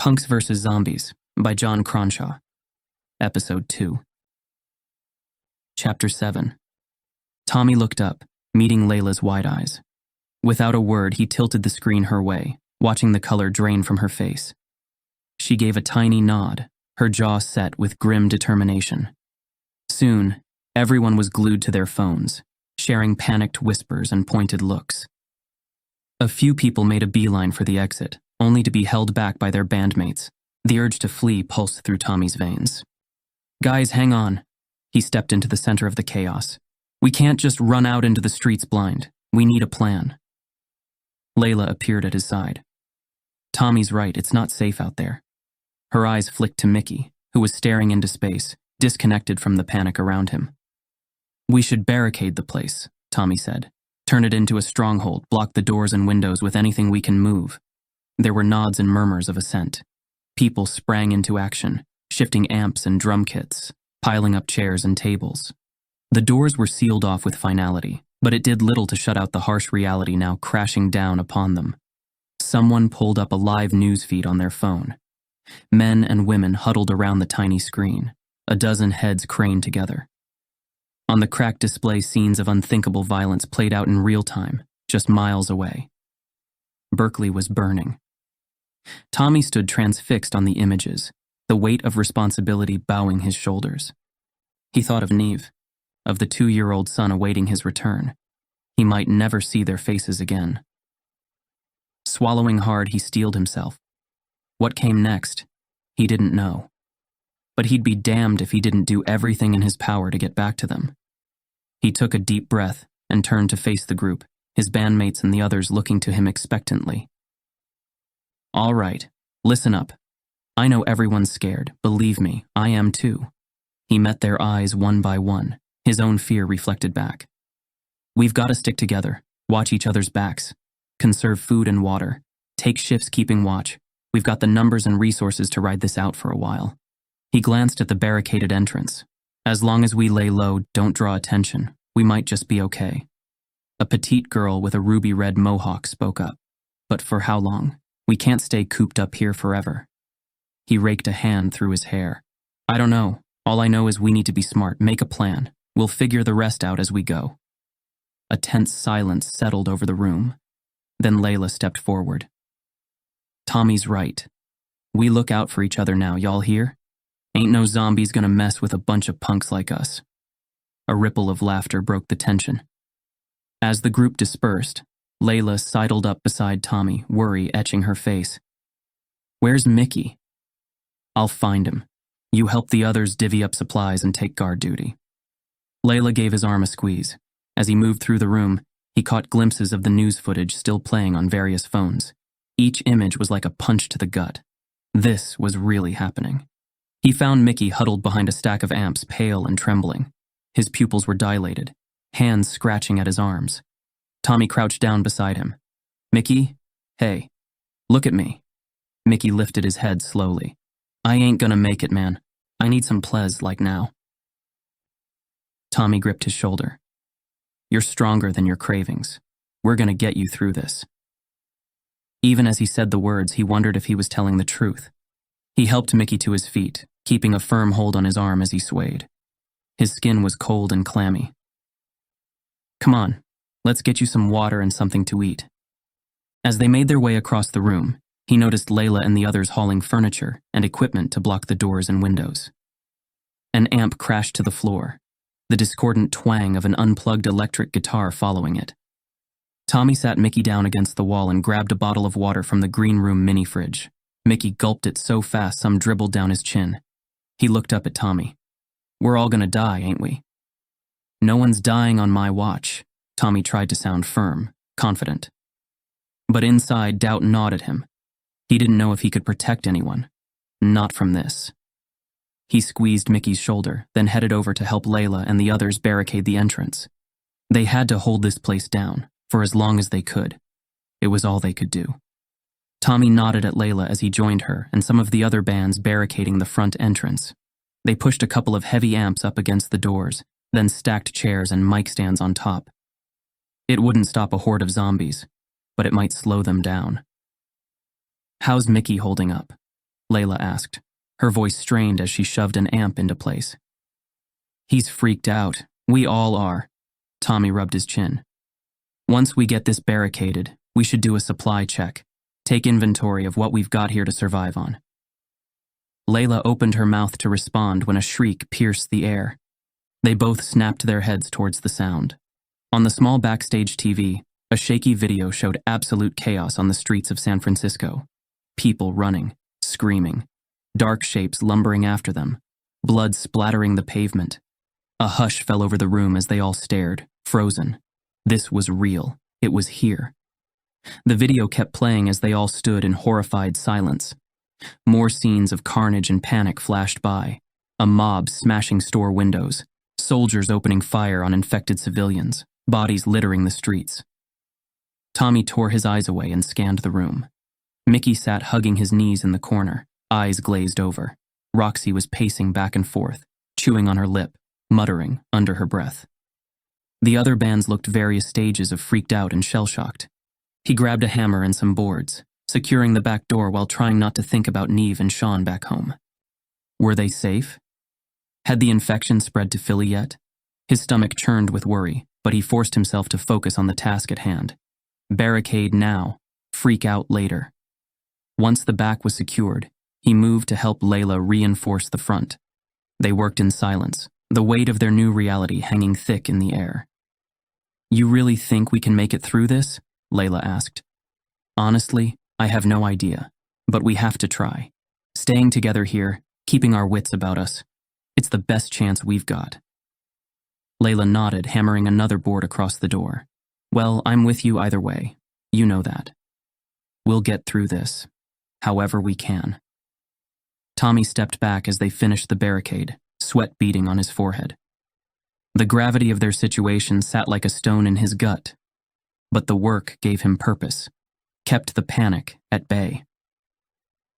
Punks vs. Zombies by John Cronshaw. Episode 2. Chapter 7. Tommy looked up, meeting Layla's wide eyes. Without a word, he tilted the screen her way, watching the color drain from her face. She gave a tiny nod, her jaw set with grim determination. Soon, everyone was glued to their phones, sharing panicked whispers and pointed looks. A few people made a beeline for the exit, only to be held back by their bandmates. The urge to flee pulsed through Tommy's veins. "Guys, hang on." He stepped into the center of the chaos. "We can't just run out into the streets blind. We need a plan." Layla appeared at his side. "Tommy's right, it's not safe out there." Her eyes flicked to Micky, who was staring into space, disconnected from the panic around him. "We should barricade the place," Tommy said. "Turn it into a stronghold, block the doors and windows with anything we can move." There were nods and murmurs of assent. People sprang into action, shifting amps and drum kits, piling up chairs and tables. The doors were sealed off with finality, but it did little to shut out the harsh reality now crashing down upon them. Someone pulled up a live news feed on their phone. Men and women huddled around the tiny screen, a dozen heads craned together. On the cracked display, scenes of unthinkable violence played out in real time, just miles away. Berkeley was burning. Tommy stood transfixed on the images, the weight of responsibility bowing his shoulders. He thought of Neve, of the 2-year-old son awaiting his return. He might never see their faces again. Swallowing hard, he steeled himself. What came next? He didn't know. But he'd be damned if he didn't do everything in his power to get back to them. He took a deep breath and turned to face the group, his bandmates and the others looking to him expectantly. "All right, listen up. I know everyone's scared, believe me, I am too." He met their eyes one by one, his own fear reflected back. "We've got to stick together, watch each other's backs, conserve food and water, take shifts keeping watch. We've got the numbers and resources to ride this out for a while." He glanced at the barricaded entrance. "As long as we lay low, don't draw attention, we might just be okay." A petite girl with a ruby-red mohawk spoke up. "But for how long? We can't stay cooped up here forever." He raked a hand through his hair. "I don't know. All I know is we need to be smart, make a plan. We'll figure the rest out as we go." A tense silence settled over the room. Then Layla stepped forward. "Tommy's right. We look out for each other now, y'all hear? Ain't no zombies gonna mess with a bunch of punks like us." A ripple of laughter broke the tension. As the group dispersed, Layla sidled up beside Tommy, worry etching her face. "Where's Micky?" "I'll find him. You help the others divvy up supplies and take guard duty." Layla gave his arm a squeeze. As he moved through the room, he caught glimpses of the news footage still playing on various phones. Each image was like a punch to the gut. This was really happening. He found Micky huddled behind a stack of amps, pale and trembling. His pupils were dilated, hands scratching at his arms. Tommy crouched down beside him. "Micky, hey, look at me." Micky lifted his head slowly. "I ain't gonna make it, man. I need some plez like now." Tommy gripped his shoulder. "You're stronger than your cravings. We're gonna get you through this." Even as he said the words, he wondered if he was telling the truth. He helped Micky to his feet, keeping a firm hold on his arm as he swayed. His skin was cold and clammy. "Come on, let's get you some water and something to eat." As they made their way across the room, he noticed Layla and the others hauling furniture and equipment to block the doors and windows. An amp crashed to the floor, the discordant twang of an unplugged electric guitar following it. Tommy sat Micky down against the wall and grabbed a bottle of water from the green room mini fridge. Micky gulped it so fast some dribbled down his chin. He looked up at Tommy. "We're all gonna die, ain't we?" "No one's dying on my watch." Tommy tried to sound firm, confident. But inside, doubt gnawed at him. He didn't know if he could protect anyone. Not from this. He squeezed Micky's shoulder, then headed over to help Layla and the others barricade the entrance. They had to hold this place down, for as long as they could. It was all they could do. Tommy nodded at Layla as he joined her and some of the other bands barricading the front entrance. They pushed a couple of heavy amps up against the doors, then stacked chairs and mic stands on top. It wouldn't stop a horde of zombies, but it might slow them down. "How's Micky holding up?" Layla asked, her voice strained as she shoved an amp into place. He's freaked out. We all are. Tommy rubbed his chin. Once we get this barricaded, we should do a supply check. Take inventory of what we've got here to survive on. Layla opened her mouth to respond when a shriek pierced the air. They both snapped their heads towards the sound. On the small backstage TV, a shaky video showed absolute chaos on the streets of San Francisco. People running, screaming, dark shapes lumbering after them, blood splattering the pavement. A hush fell over the room as they all stared, frozen. This was real. It was here. The video kept playing as they all stood in horrified silence. More scenes of carnage and panic flashed by. A mob smashing store windows, soldiers opening fire on infected civilians, bodies littering the streets. Tommy tore his eyes away and scanned the room. Micky sat hugging his knees in the corner, eyes glazed over. Roxy was pacing back and forth, chewing on her lip, muttering under her breath. The other bands looked various stages of freaked out and shell-shocked. He grabbed a hammer and some boards, securing the back door while trying not to think about Neve and Sean back home. Were they safe? Had the infection spread to Philly yet? His stomach churned with worry, but he forced himself to focus on the task at hand. Barricade now, freak out later. Once the back was secured, he moved to help Layla reinforce the front. They worked in silence, the weight of their new reality hanging thick in the air. You really think we can make it through this? Layla asked. Honestly, I have no idea, but we have to try. Staying together here, keeping our wits about us. It's the best chance we've got. Layla nodded, hammering another board across the door. Well, I'm with you either way. You know that. We'll get through this, however we can. Tommy stepped back as they finished the barricade, sweat beading on his forehead. The gravity of their situation sat like a stone in his gut, but the work gave him purpose, kept the panic at bay.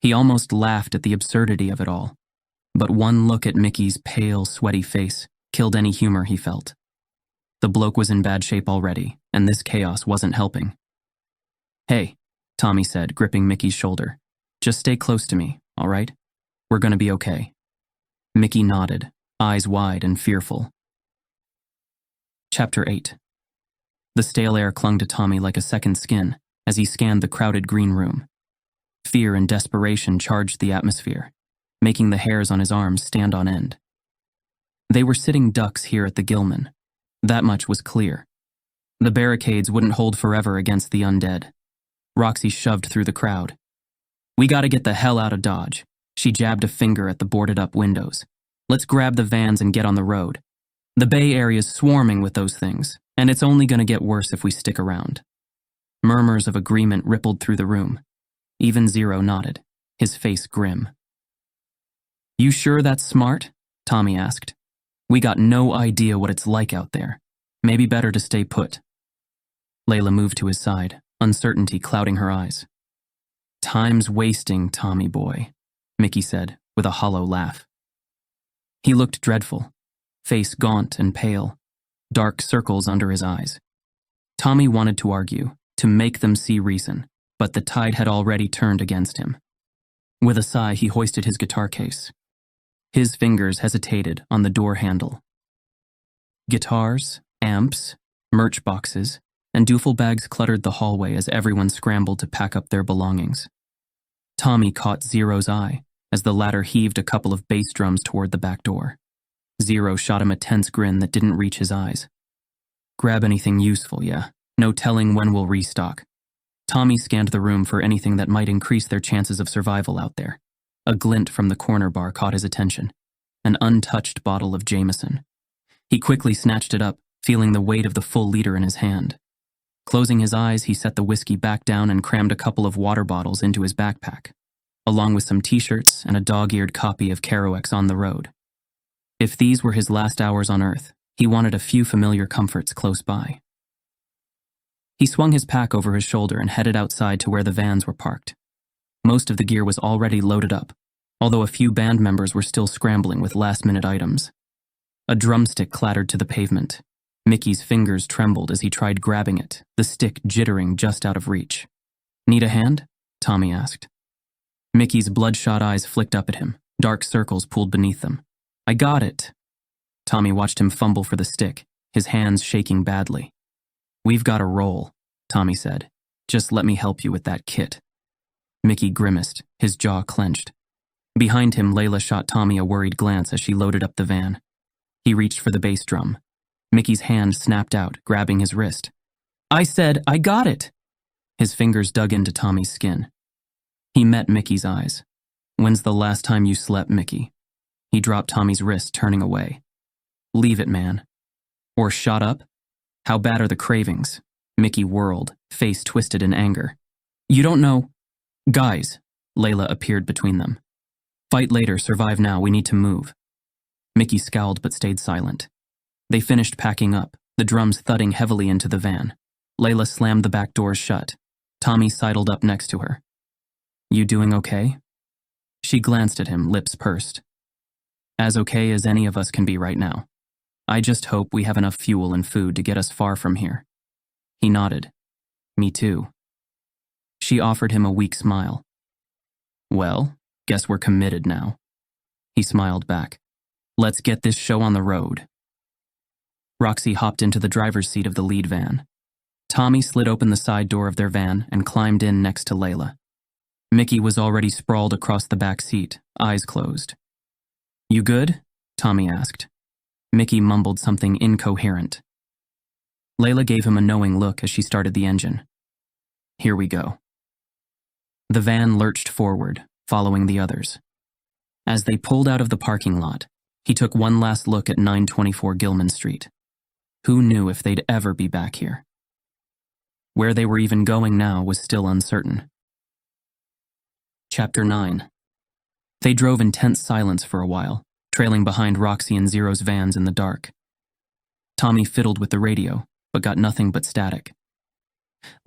He almost laughed at the absurdity of it all, but one look at Micky's pale, sweaty face killed any humor he felt. The bloke was in bad shape already, and this chaos wasn't helping. Hey, Tommy said, gripping Micky's shoulder. Just stay close to me, all right? We're gonna be okay. Micky nodded, eyes wide and fearful. Chapter 8. The stale air clung to Tommy like a second skin as he scanned the crowded green room. Fear and desperation charged the atmosphere, making the hairs on his arms stand on end. They were sitting ducks here at the Gilman. That much was clear. The barricades wouldn't hold forever against the undead. Roxy shoved through the crowd. We gotta get the hell out of Dodge. She jabbed a finger at the boarded-up windows. Let's grab the vans and get on the road. The Bay Area's swarming with those things, and it's only gonna get worse if we stick around. Murmurs of agreement rippled through the room. Even Zero nodded, his face grim. You sure that's smart? Tommy asked. We got no idea what it's like out there. Maybe better to stay put. Layla moved to his side, uncertainty clouding her eyes. Time's wasting, Tommy boy, Micky said, with a hollow laugh. He looked dreadful, face gaunt and pale, dark circles under his eyes. Tommy wanted to argue, to make them see reason, but the tide had already turned against him. With a sigh, he hoisted his guitar case. His fingers hesitated on the door handle. Guitars, amps, merch boxes, and duffel bags cluttered the hallway as everyone scrambled to pack up their belongings. Tommy caught Zero's eye as the latter heaved a couple of bass drums toward the back door. Zero shot him a tense grin that didn't reach his eyes. Grab anything useful, yeah? No telling when we'll restock. Tommy scanned the room for anything that might increase their chances of survival out there. A glint from the corner bar caught his attention. An untouched bottle of Jameson. He quickly snatched it up, feeling the weight of the full liter in his hand. Closing his eyes, he set the whiskey back down and crammed a couple of water bottles into his backpack, along with some t-shirts and a dog-eared copy of Kerouac's On the Road. If these were his last hours on Earth, he wanted a few familiar comforts close by. He swung his pack over his shoulder and headed outside to where the vans were parked. Most of the gear was already loaded up, although a few band members were still scrambling with last-minute items. A drumstick clattered to the pavement. Micky's fingers trembled as he tried grabbing it, the stick jittering just out of reach. Need a hand? Tommy asked. Micky's bloodshot eyes flicked up at him, dark circles pooled beneath them. I got it. Tommy watched him fumble for the stick, his hands shaking badly. We've got a roll, Tommy said. Just let me help you with that kit. Micky grimaced, his jaw clenched. Behind him, Layla shot Tommy a worried glance as she loaded up the van. He reached for the bass drum. Micky's hand snapped out, grabbing his wrist. I said, I got it! His fingers dug into Tommy's skin. He met Micky's eyes. When's the last time you slept, Micky? He dropped Tommy's wrist, turning away. Leave it, man. Or shut up? How bad are the cravings? Micky whirled, face twisted in anger. You don't know. Guys, Layla appeared between them. Fight later, survive now, we need to move. Micky scowled but stayed silent. They finished packing up, the drums thudding heavily into the van. Layla slammed the back doors shut. Tommy sidled up next to her. You doing okay? She glanced at him, lips pursed. As okay as any of us can be right now. I just hope we have enough fuel and food to get us far from here. He nodded. Me too. She offered him a weak smile. Well, guess we're committed now. He smiled back. Let's get this show on the road. Roxy hopped into the driver's seat of the lead van. Tommy slid open the side door of their van and climbed in next to Layla. Micky was already sprawled across the back seat, eyes closed. You good? Tommy asked. Micky mumbled something incoherent. Layla gave him a knowing look as she started the engine. Here we go. The van lurched forward, following the others. As they pulled out of the parking lot, he took one last look at 924 Gilman Street. Who knew if they'd ever be back here? Where they were even going now was still uncertain. Chapter 9. They drove in tense silence for a while, trailing behind Roxy and Zero's vans in the dark. Tommy fiddled with the radio, but got nothing but static.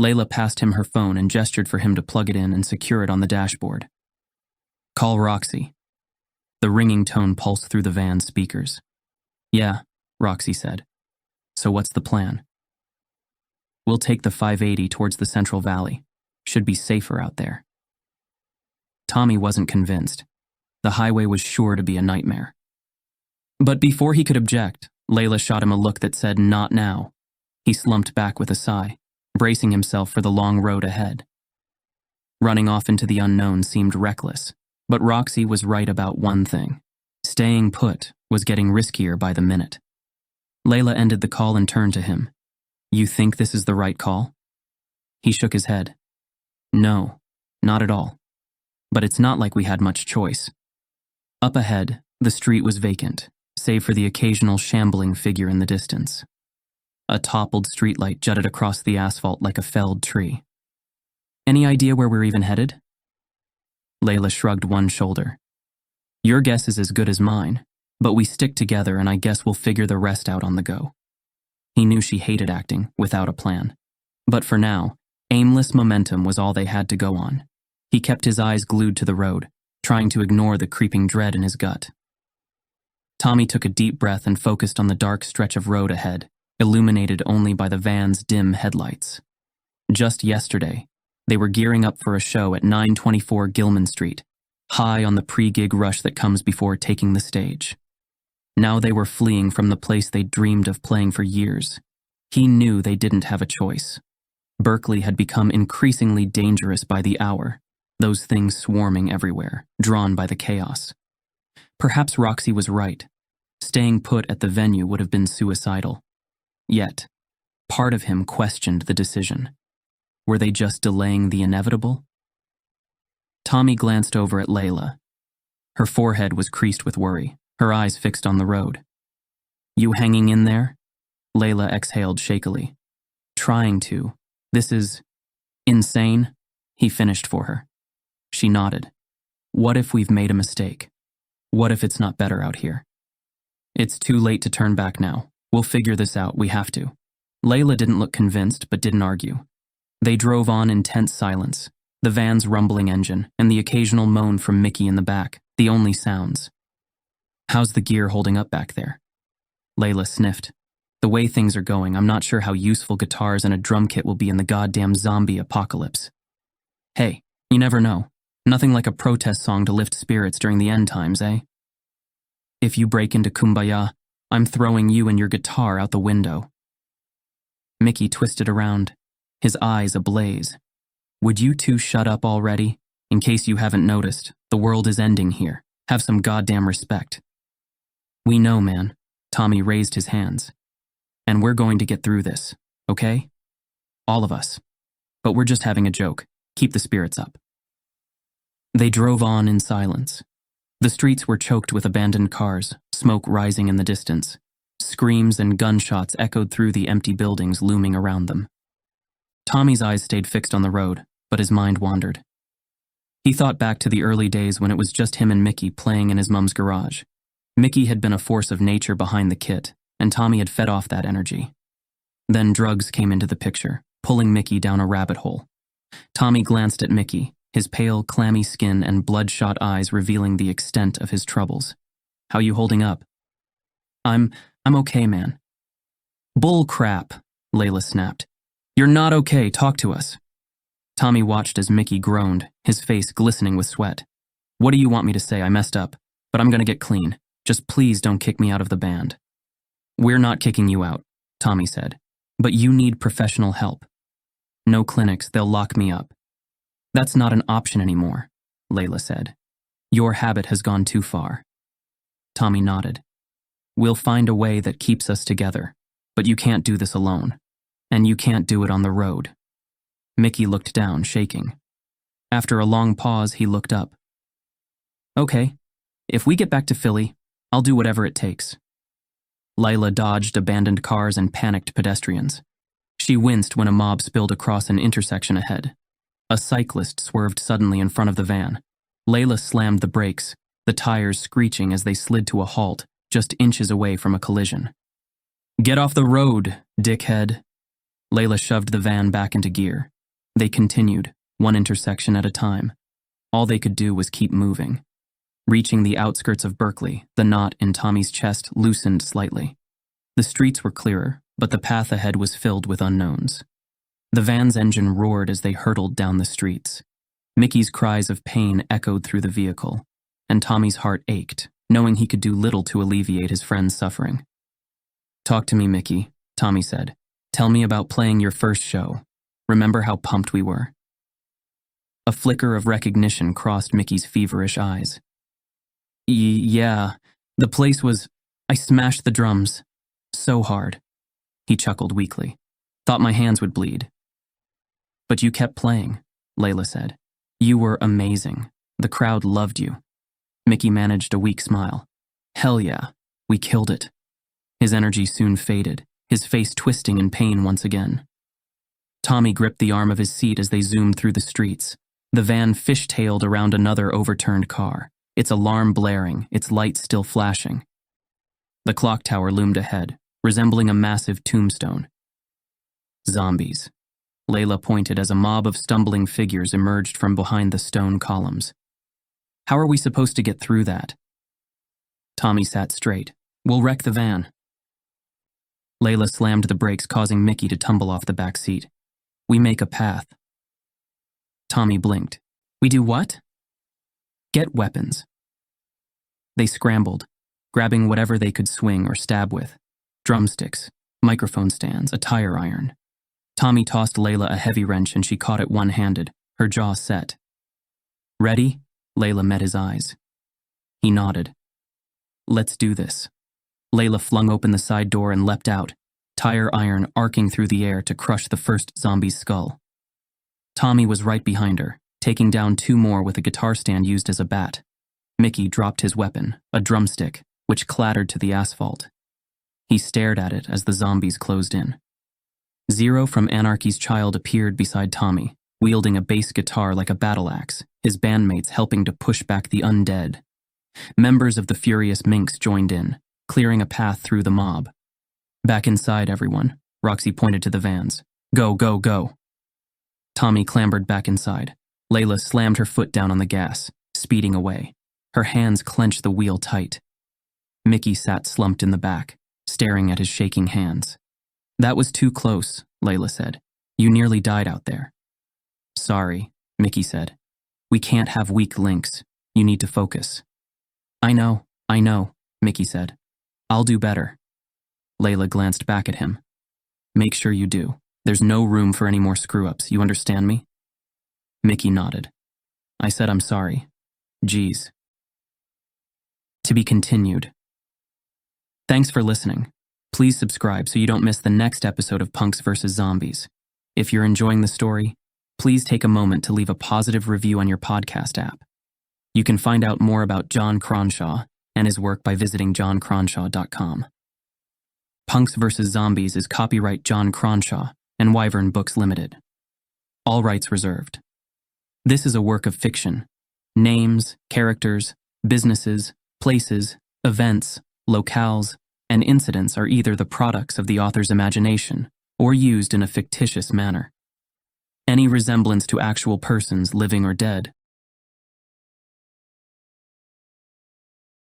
Layla passed him her phone and gestured for him to plug it in and secure it on the dashboard. Call Roxy. The ringing tone pulsed through the van's speakers. Yeah, Roxy said. So what's the plan? We'll take the 580 towards the Central Valley. Should be safer out there. Tommy wasn't convinced. The highway was sure to be a nightmare. But before he could object, Layla shot him a look that said, not now. He slumped back with a sigh, bracing himself for the long road ahead. Running off into the unknown seemed reckless, but Roxy was right about one thing. Staying put was getting riskier by the minute. Layla ended the call and turned to him. You think this is the right call? He shook his head. No, not at all. But it's not like we had much choice. Up ahead, the street was vacant, save for the occasional shambling figure in the distance. A toppled streetlight jutted across the asphalt like a felled tree. Any idea where we're even headed? Layla shrugged one shoulder. Your guess is as good as mine, but we stick together and I guess we'll figure the rest out on the go. He knew she hated acting without a plan. But for now, aimless momentum was all they had to go on. He kept his eyes glued to the road, trying to ignore the creeping dread in his gut. Tommy took a deep breath and focused on the dark stretch of road ahead, illuminated only by the van's dim headlights. Just yesterday, they were gearing up for a show at 924 Gilman Street, high on the pre-gig rush that comes before taking the stage. Now they were fleeing from the place they'd dreamed of playing for years. He knew they didn't have a choice. Berkeley had become increasingly dangerous by the hour, those things swarming everywhere, drawn by the chaos. Perhaps Roxy was right. Staying put at the venue would have been suicidal. Yet, part of him questioned the decision. Were they just delaying the inevitable? Tommy glanced over at Layla. Her forehead was creased with worry, her eyes fixed on the road. You hanging in there? Layla exhaled shakily. Trying to. This is insane, he finished for her. She nodded. What if we've made a mistake? What if it's not better out here? It's too late to turn back now. We'll figure this out, we have to. Layla didn't look convinced, but didn't argue. They drove on in tense silence, the van's rumbling engine, and the occasional moan from Micky in the back, the only sounds. How's the gear holding up back there? Layla sniffed. The way things are going, I'm not sure how useful guitars and a drum kit will be in the goddamn zombie apocalypse. Hey, you never know. Nothing like a protest song to lift spirits during the end times, eh? If you break into Kumbaya, I'm throwing you and your guitar out the window. Micky twisted around, his eyes ablaze. Would you two shut up already? In case you haven't noticed, the world is ending here. Have some goddamn respect. We know, man. Tommy raised his hands. And we're going to get through this, okay? All of us. But we're just having a joke. Keep the spirits up. They drove on in silence. The streets were choked with abandoned cars, smoke rising in the distance. Screams and gunshots echoed through the empty buildings looming around them. Tommy's eyes stayed fixed on the road, but his mind wandered. He thought back to the early days when it was just him and Micky playing in his mum's garage. Micky had been a force of nature behind the kit, and Tommy had fed off that energy. Then drugs came into the picture, pulling Micky down a rabbit hole. Tommy glanced at Micky, his pale, clammy skin and bloodshot eyes revealing the extent of his troubles. How you holding up? I'm okay, man. Bull crap, Layla snapped. You're not okay, talk to us. Tommy watched as Micky groaned, his face glistening with sweat. What do you want me to say? I messed up, but I'm gonna get clean. Just please don't kick me out of the band. We're not kicking you out, Tommy said, but you need professional help. No clinics, they'll lock me up. That's not an option anymore, Layla said. Your habit has gone too far. Tommy nodded. We'll find a way that keeps us together, but you can't do this alone, and you can't do it on the road. Micky looked down, shaking. After a long pause, he looked up. Okay, if we get back to Philly, I'll do whatever it takes. Layla dodged abandoned cars and panicked pedestrians. She winced when a mob spilled across an intersection ahead. A cyclist swerved suddenly in front of the van. Layla slammed the brakes, the tires screeching as they slid to a halt, just inches away from a collision. Get off the road, dickhead. Layla shoved the van back into gear. They continued, one intersection at a time. All they could do was keep moving. Reaching the outskirts of Berkeley, the knot in Tommy's chest loosened slightly. The streets were clearer, but the path ahead was filled with unknowns. The van's engine roared as they hurtled down the streets. Micky's cries of pain echoed through the vehicle, and Tommy's heart ached, knowing he could do little to alleviate his friend's suffering. Talk to me, Micky, Tommy said. Tell me about playing your first show. Remember how pumped we were? A flicker of recognition crossed Micky's feverish eyes. Yeah, the place was... I smashed the drums. So hard. He chuckled weakly. Thought my hands would bleed. But you kept playing, Layla said. You were amazing. The crowd loved you. Micky managed a weak smile. Hell yeah, we killed it. His energy soon faded, his face twisting in pain once again. Tommy gripped the arm of his seat as they zoomed through the streets. The van fishtailed around another overturned car, its alarm blaring, its lights still flashing. The clock tower loomed ahead, resembling a massive tombstone. Zombies. Layla pointed as a mob of stumbling figures emerged from behind the stone columns. How are we supposed to get through that? Tommy sat straight. We'll wreck the van. Layla slammed the brakes, causing Micky to tumble off the back seat. We make a path. Tommy blinked. We do what? Get weapons. They scrambled, grabbing whatever they could swing or stab with. Drumsticks, microphone stands, a tire iron. Tommy tossed Layla a heavy wrench and she caught it one-handed, her jaw set. Ready? Layla met his eyes. He nodded. Let's do this. Layla flung open the side door and leapt out, tire iron arcing through the air to crush the first zombie's skull. Tommy was right behind her, taking down two more with a guitar stand used as a bat. Micky dropped his weapon, a drumstick, which clattered to the asphalt. He stared at it as the zombies closed in. Zero from Anarchy's Child appeared beside Tommy, wielding a bass guitar like a battle axe, his bandmates helping to push back the undead. Members of the Furious Minx joined in, clearing a path through the mob. Back inside, everyone, Roxy pointed to the vans. Go, go, go. Tommy clambered back inside. Layla slammed her foot down on the gas, speeding away. Her hands clenched the wheel tight. Micky sat slumped in the back, staring at his shaking hands. That was too close, Layla said. You nearly died out there. Sorry, Micky said. We can't have weak links. You need to focus. I know, Micky said. I'll do better. Layla glanced back at him. Make sure you do. There's no room for any more screw-ups, you understand me? Micky nodded. I said I'm sorry. Geez. To be continued. Thanks for listening. Please subscribe so you don't miss the next episode of Punks vs. Zombies. If you're enjoying the story, please take a moment to leave a positive review on your podcast app. You can find out more about John Cronshaw and his work by visiting johncronshaw.com. Punks vs. Zombies is copyright John Cronshaw and Wyvern Books Limited. All rights reserved. This is a work of fiction. Names, characters, businesses, places, events, locales, and incidents are either the products of the author's imagination or used in a fictitious manner. Any resemblance to actual persons, living or dead,